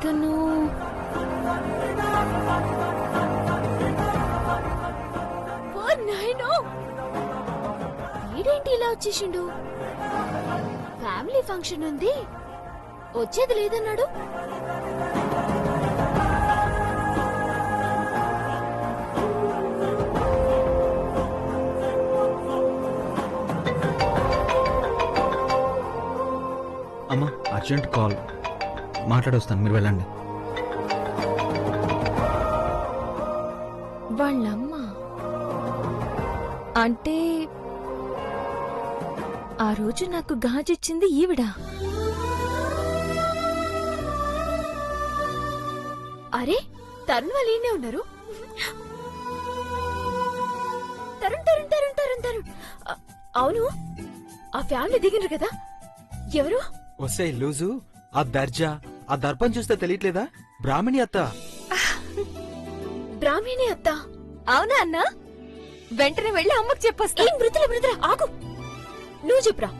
ఇతను వీడేంటి ఇలా వచ్చేసిండు? ఫ్యామిలీ ఫంక్షన్ ఉంది, వచ్చేది లేదన్నాడు. అమ్మా అర్జెంట్ కాల్, మాట్లాడొస్తాను, మీరు వెళ్ళండి. వాళ్ళమ్మ అంటే ఆ రోజు నాకు గాజిచ్చింది ఈవిడ. అరే తరుణ్ వాళ్ళు ఈయనే ఉన్నారు. తరుణ్ తరుణ్ తరుణ్ తరుణ్ తరుణ్ అవును, ఆ ఫ్యామిలీ దిగినరు కదా, ఎవరు? వస్తే లూజు, ఆ దర్జా, ఆ దర్పం చూస్తే తెలియట్లేదా? బ్రాహ్మణి అత్త. బ్రాహ్మణి అత్త? అవునా అన్న, వెంటనే వెళ్ళి అమ్మకు చెప్పొస్తా. ఏం మృతుల మృతుల ఆగు, నువ్వు చెప్పురా.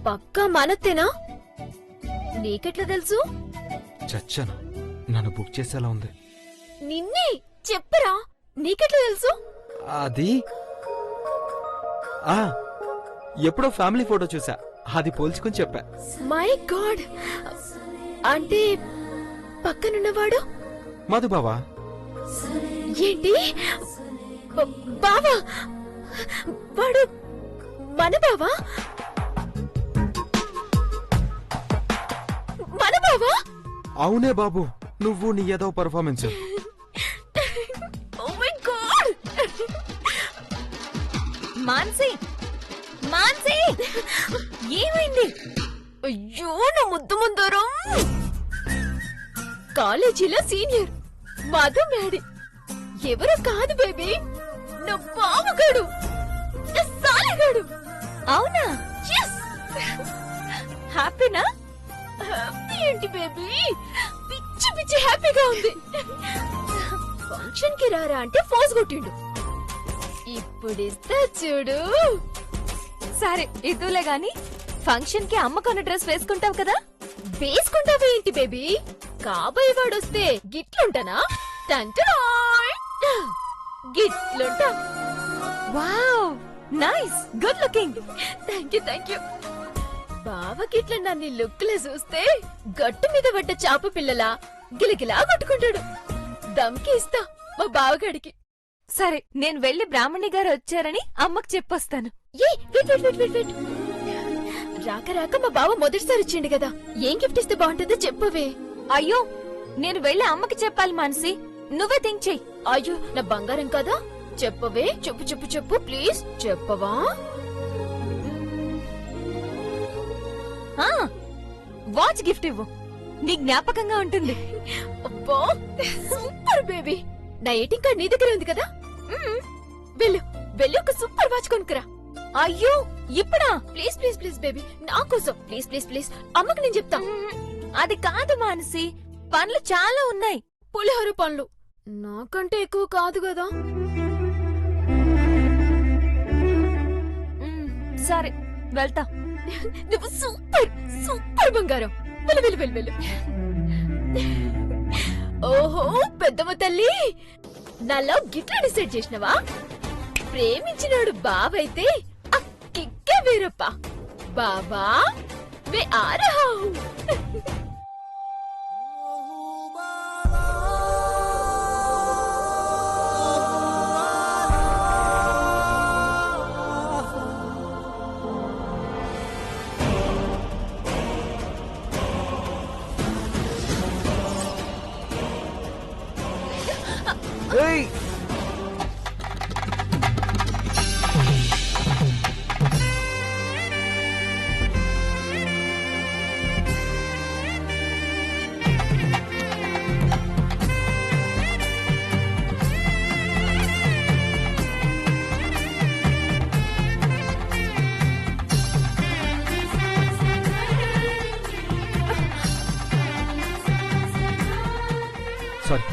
పక్కా మనత్తేనా? నీకెట్లా తెలుసు? చచ్చాను, నన్ను బుక్ చేసేలా ఉంది. నిన్నే చెప్పరా, నీకెట్లా తెలుసు? అది ఎప్పుడో ఫ్యామిలీ ఫోటో చూసా, అది పోల్చుకుని చెప్పా. మై గాడ్, అంటే పక్కనున్నవాడు మధుబావా? ఏంటి బావా? వాడు మన బావా? మన బావా? అవునే బాబు, నువ్వు నీ ఏదో performance. Oh my God. Mansi, Mansi, ఏమైంది? అయ్యో నా ముద్దు ముందరం. కాలేజీలో సీనియర్ మధు మేడి, ఎవరో కాదు బేబీ, నా బావగాడు, నా సాలగాడు. అవునా? హ్యాపీనా? హ్యాపీ ఏంటి బేబీ, పిచ్చి పిచ్చి హ్యాపీగా ఉంది. ఫంక్షన్ కి రారా అంటే ఫోజ్ కొట్టిండు. ఇప్పుడు ఇస్తా చూడు. సరే ఇదులే గాని, ఫంక్షన్ కి అమ్మ కొన్న డ్రెస్ వేసుకుంటావు కదా? వేసుకుంటావా ఏంటి బేబీ, కాబోయే వాడొస్తే గిట్లుంటానా? గిట్లుంటా. Wow, nice, good looking. Thank you thank you. బావ గిట్ల నన్ను లుక్లో చూస్తే గట్టు మీద పడ్డ చాప పిల్లలా గిలగిలా కొట్టుకుంటాడు. దమ్కి ఇస్తా మా బావగాడికి. సరే నేను వెళ్లి బ్రాహ్మణి గారు వచ్చారని అమ్మకు చెప్పొస్తాను. రాక రాక మా బావ మొదటిసారి వచ్చిండు కదా, ఏం గిఫ్ట్ ఇస్తే బాగుంటుందో చెప్పవే. అయ్యో నేను వెళ్లి అమ్మకి చెప్పాలి మానసి, నువ్వే థింక్ చెయ్యి. అయ్యో నా బంగారం కదా, చెప్పవే, చెప్పు చెప్పు చెప్పు ప్లీజ్, చెప్పవా? వాచ్ గిఫ్ట్ ఇవ్వు, నీ జ్ఞాపకంగా ఉంటుంది. అబ్బో సూపర్ బేబీ, నా ఏటింగ్ కార్డ్ నీ దగ్గర ఉంది కదా, వెళ్ళు వెళ్ళి ఒక సూపర్ వాచ్ కొనుక్కురా. అయ్యో ఇప్పుడా? ప్లీజ్ ప్లీజ్ ప్లీజ్ బేబీ, నా కోసం ప్లీజ్ ప్లీజ్ ప్లీజ్. అమ్మకి నేను చెప్తా. అది కాదు మానసి, పనులు చాలా ఉన్నాయి. పులిహోర పనులు నాకంటే ఎక్కువ కాదు కదా. సరే వెళ్తా. నువ్వు సూపర్ సూపర్ బంగారం, వెళ్ళు వెళ్ళు వెళ్ళు వెళ్ళు. ఓహో పెద్దమ్మ తల్లి, నాలో గిట్లా డిసైడ్ చేసినవా? ప్రేమించినాడు బావైతే ఆ కిక్కే వేరప్ప. బాబా మే ఆ రహా హూ. ఏయ్ సారీ.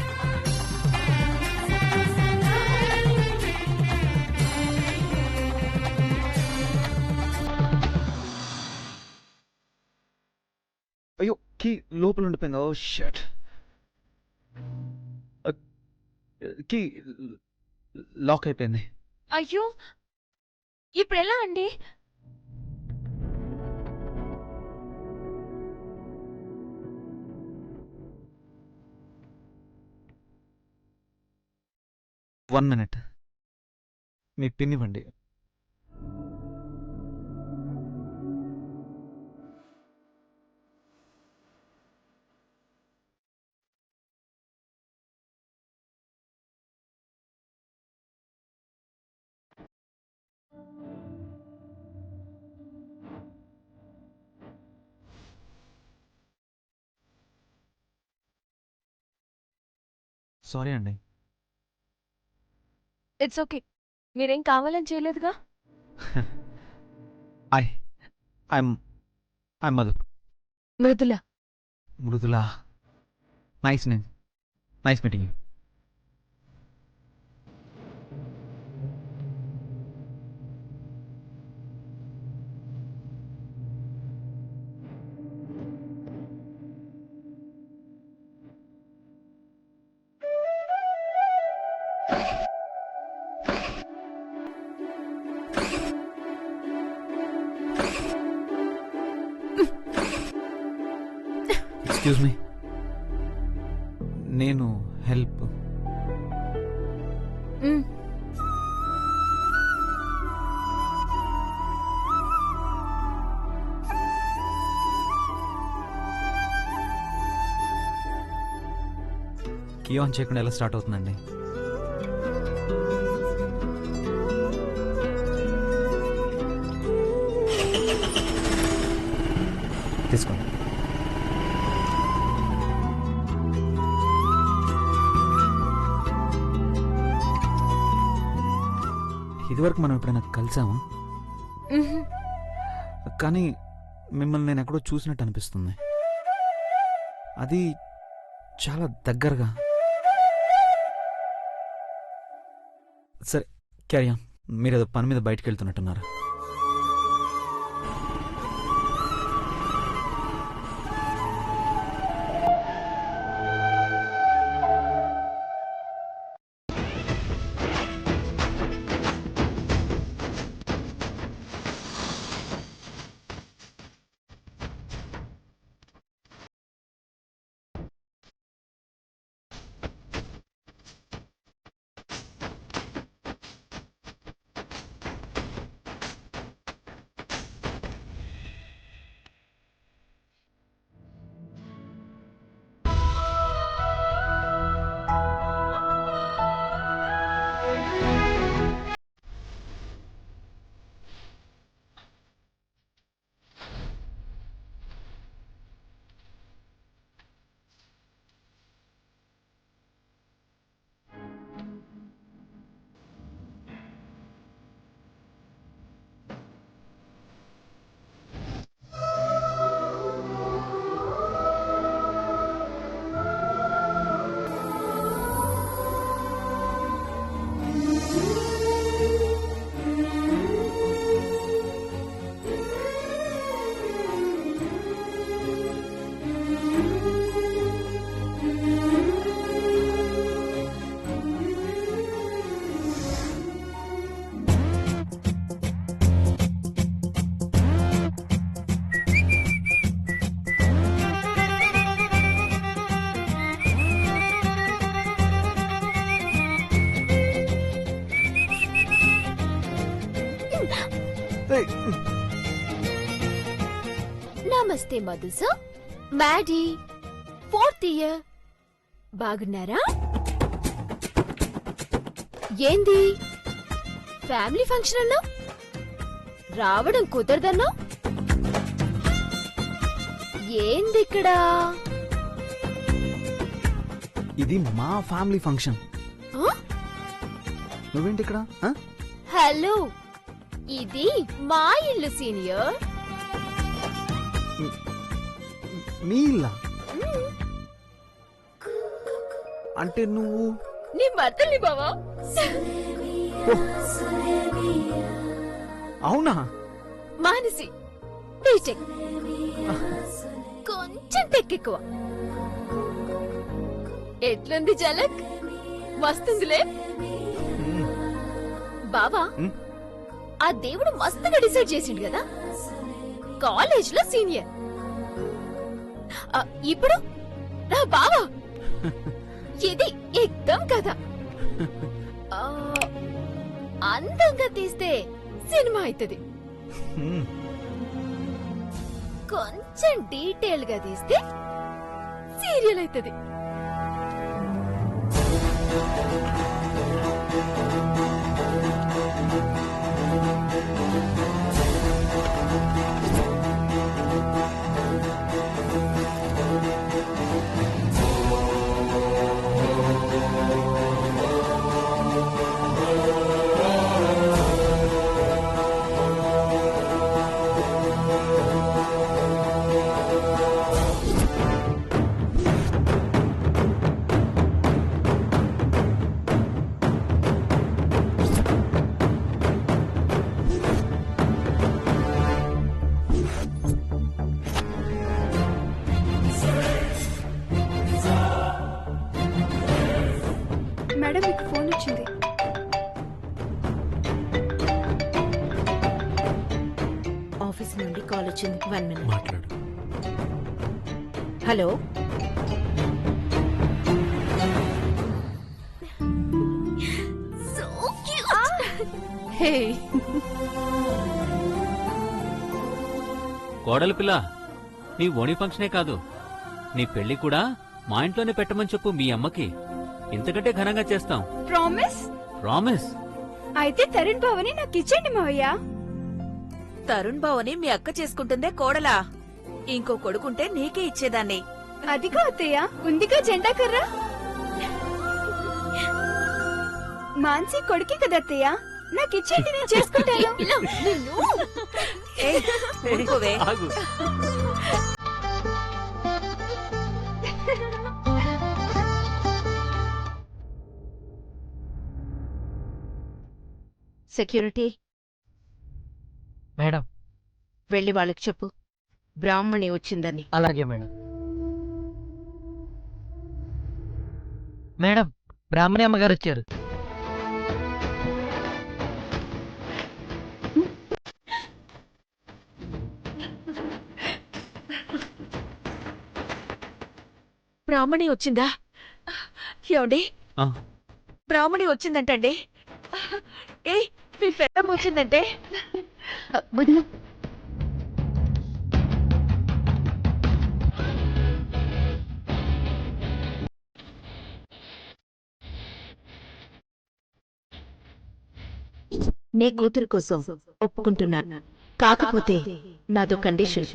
అయ్యో కీ లోపల ఉండిపోయింది. ఓ షట్. కీ లాక్ అయిపోయింది. అయ్యో ఇప్పుడు ఎలా అండి? One minute. మీ పిన్ ఇవ్వండి. సారీ అండి. It's okay. మీరేం కావాలని చేయలేదుగా. I I'm Madhu. Mridula. Mridula. Nice name. Nice meeting you. Excuse me. నేను హెల్ప్. కీ ఆన్ చేయకుండా ఎలా స్టార్ట్ అవుతుందండి? తీసుకోండి. ఇదివరకు మనం ఎప్పుడైనా కలిసామా? కానీ మిమ్మల్ని నేను ఎక్కడో చూసినట్టు అనిపిస్తుంది. అది చాలా దగ్గరగా. సరే, క్యారీ ఆన్. మీరు ఏదో పని మీద బయటకు వెళ్తున్నట్టున్నారు. నమస్తే Madhu sir. Maddy, 4th year. బాగున్నారా? ఏంది ఫ్యామిలీ ఫంక్షన్ అన్నా రావడం కుదరదన్నా? ఏంది ఇక్కడ? ఇది మా ఫ్యామిలీ ఫంక్షన్. నువ్వేంటి ఇక్కడ? హలో, ఇది మా ఇల్లు సీనియర్. నీ ఇల్లా? అంటే నువ్వు నీ మర్దల్ని బావా? అవునా? మానసి, బీటెక్. కొంచెం టెక్ ఎక్కువ. ఎట్లుంది జలక్? మస్తుందిలే బావా. ఆ దేవుడు మస్తుగా డిసైడ్ చేసిండు కదా, కాలేజ్ లో సీనియర్. ఇప్పుడు నా బావా ఇది ఎక్దం కదా. అందంగా తీస్తే సినిమా అవుతుంది, కొంచెం డీటెయిల్ గా తీస్తే సీరియల్ అవుతుంది. మేడం మీకు ఫోన్ వచ్చింది. ఆఫీస్ నుండి కాల్ వచ్చింది. 1 minute. మాట్లాడు. Hello, so cute. హే కోడలి పిల్ల, నీ ఓణి ఫంక్షనే కాదు, నీ పెళ్లి కూడా మా ఇంట్లోనే పెట్టమని చెప్పు మీ అమ్మకి. ఇంతకంటే ఘనంగా చేస్తాం. ప్రామిస్? ప్రామిస్. అయితే తరుణ్ బావని నాకు ఇచ్చేయండి మావయ్య. తరుణ్ బావని మీ అక్క చేసుకుంటుందే కోడలా, ఇంకో కొడుకుంటే నీకే ఇచ్చేదాన్ని. అదిగో అత్తయ్య, ఉందిగా జెండా కర్ర. మాన్సి కొడుకే కదా అత్తయ్య, నాకు ఇచ్చేయండి, నేను చేసుకుంటాను. ఏయ్, ఊరుకోవే. ఆగు. Security madam. వెళ్ళి వాళ్ళకి చెప్పు బ్రాహ్మణి వచ్చిందని. అలాగే మేడం. మేడం, బ్రాహ్మణి అమ్మగారు వచ్చారు. బ్రాహ్మణి వచ్చిందా? ఏమండి, ఆ, బ్రాహ్మణి వచ్చిందంటండి. ఏయ్, మీ పెద్దమ్మ వచ్చిందంటే. నీ కూతురు కోసం ఒప్పుకుంటున్నాను, కాకపోతే నాదో కండిషన్.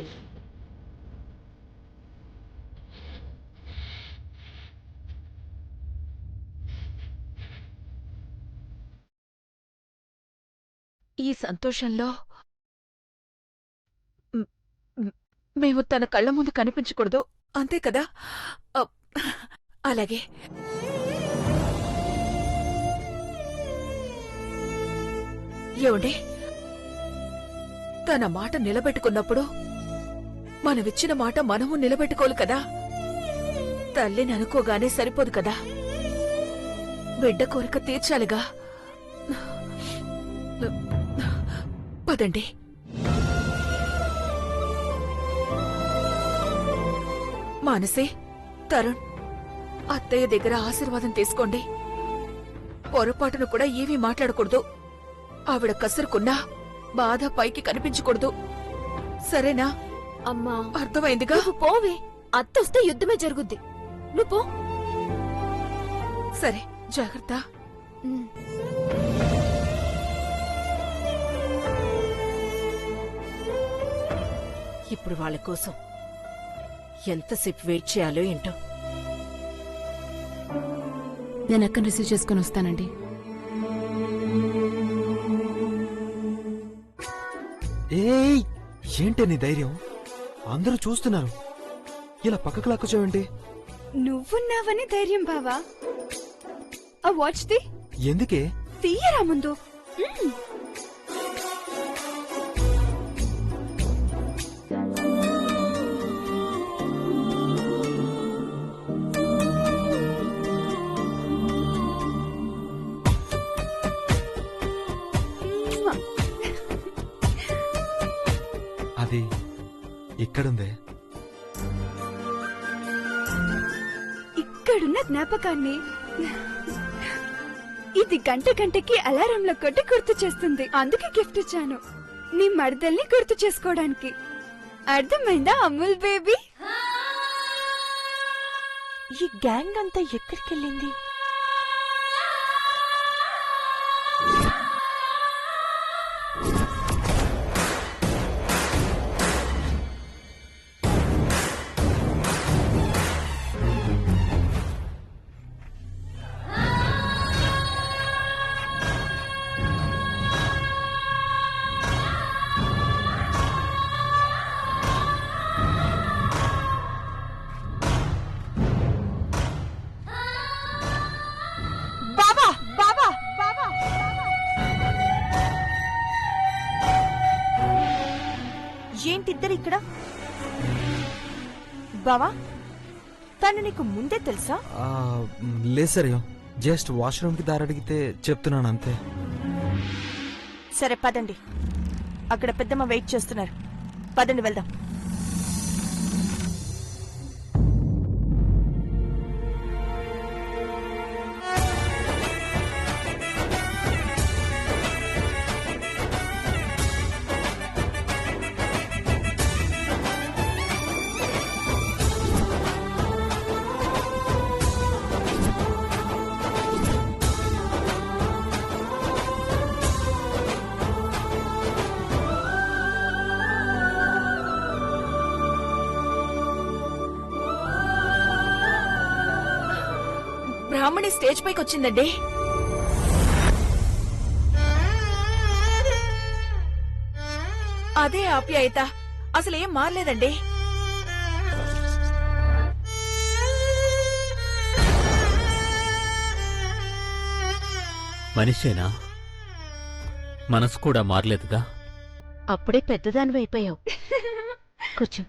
ఈ సంతోషంలో మేము తన కళ్ళ ముందు కనిపించకూడదు, అంతే కదా? అలాగే. ఏమండి, తన మాట నిలబెట్టుకున్నప్పుడు మనమిచ్చిన మాట మనము నిలబెట్టుకోవాలి కదా. తల్లిని అనుకోగానే సరిపోదు కదా, బిడ్డ కోరిక తీర్చాలిగా. పదండి. మానసి, తరుణ్, అత్తయ్య దగ్గర ఆశీర్వాదం తీసుకోండి. పొరపాటును కూడా ఏమీ మాట్లాడకూడదు. ఆవిడ కసురుకున్నా బాధ పైకి కనిపించకూడదు, సరేనా? అమ్మా, అర్థమైందిగా? నువ్వు పోవే, అత్తొస్తే యుద్ధమే జరుగుద్ది. నువ్వు పో. సరే, జాగ్రత్త. ఇప్పుడు వాళ్ళ కోసం ఎంతసేపు వెయిట్ చేయాలో ఏంటో. నేను అక్కని రిసీవ్ చేసుకుని వస్తానండి. ఏయ్, ఏంటి నీ ధైర్యం? అందరూ చూస్తున్నారు, ఇలా పక్కకు లాక్కొచ్చావేంటి? నువ్వున్నావని ధైర్యం బావా. ఆ వాచ్ ది ఎందుకే? తీయరా ముందు. ఎక్కడుంది? ఇక్కడున్న జ్ఞాపకాన్ని ఇది గంట గంటకి అలారంలో కొట్టి గుర్తు చేస్తుంది. అందుకే గిఫ్ట్ ఇచ్చాను, నీ మరదల్ని గుర్తు చేసుకోవడానికి. అర్థమైందా అమూల్ బేబీ? ఈ గ్యాంగ్ అంతా ఎక్కడికెళ్ళింది? బాబా బాబా బాబా ఏంటిద్దరు ఇక్కడ? బావా, తను నీకు ముందే తెలుసా? లేదు సరే, జస్ట్ వాష్రూమ్ కి దారి అడిగితే చెప్తున్నాను అంతే. సరే పదండి, అక్కడ పెద్దమ్మ వెయిట్ చేస్తున్నారు. పదండి వెళ్దాం. బ్రాహ్మణి స్టేజ్ పైకి వచ్చిందండి. అదే ఆప్యాయత, అసలేం మారలేదండి. మనిషేనా? మనసు కూడా మారలేదుగా. అప్పుడే పెద్దదానివి అయిపోయావు. కూర్చో.